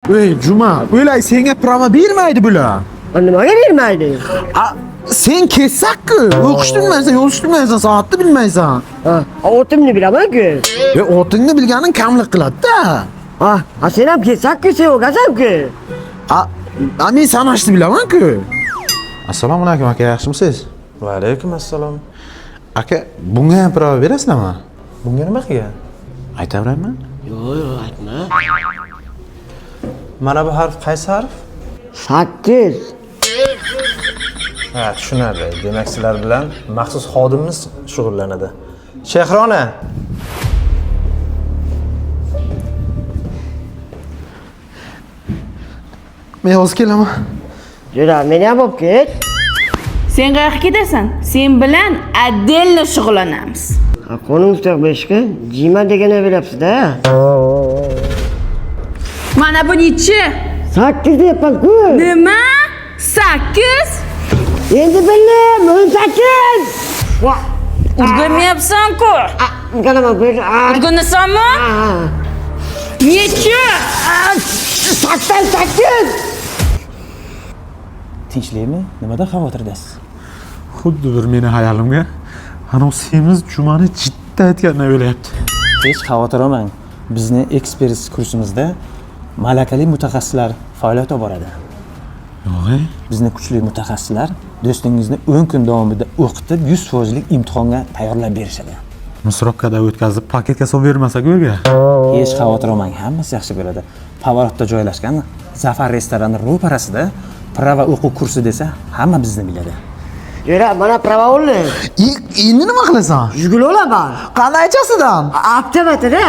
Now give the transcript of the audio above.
Ey Juma, o'ylay senga prava bermaydi bular. Nimaga bermaydi? Sen kessak-ku, o'qishni bilmaysan, yozishni bilmaysan, soatni bilmaysan. Otimni bilaman-ku. Otingni bilganing kamlik qiladi-da. Sen ham kessak-ku, sen o'qasan-ku. Men sanashni bilaman-ku. Assalomu alaykum aka, yaxshimisiz? Va alaykum assalom. Aka, bunga ham prava berasizmi? Bunga nima qilgan? Aytaveraymi? Yo'q, aytma. Mana bu harf qaysi harf? 8. Ha, tushunarli. Demak, sizlar bilan maxsus xodimimiz shug'ullanadi. Shehrona. Men hozir kelaman. Jura, meni ham olib ket. Sen qayerga ketasan? Sen bilan отдельно shug'ullanamiz. Qo'ning ustiga beshga jima degani berapsiz-da. Mana bu nechi? 8 deyapman-ku. Nima? 8? Endi bildim, 18. O'rganmayapsan-ku. Qanaman bu? O'rganasanmi? Nechi? 88. Tinchlikmi? Nimadan xavotrdasiz? Xuddi bir meni hayolimga ana semiz Jumani jiddiy aytganini o'ylayapti. Hech xavotir olmang. Bizning ekspertiz kursimizda malakali mutaxassislar faoliyat olib boradi. Yo'q. Bizning kuchli mutaxassislar do'stingizni 10 kun davomida o'qitib 100% lik imtihonga tayyorlab berishadi. Musrobkada o'tkazib paketga solib bermasak o'rga. Hech xavotir olmang, hammasi yaxshi bo'ladi. Pavorotda joylashgan Zafar restorani ro'parasida prava o'quv kursi desa, hamma bizni biladi. Jura, mana prava oldi. Endi nima qilasan? Yugurib olaman. Qanday aychasidan? Avtomatida.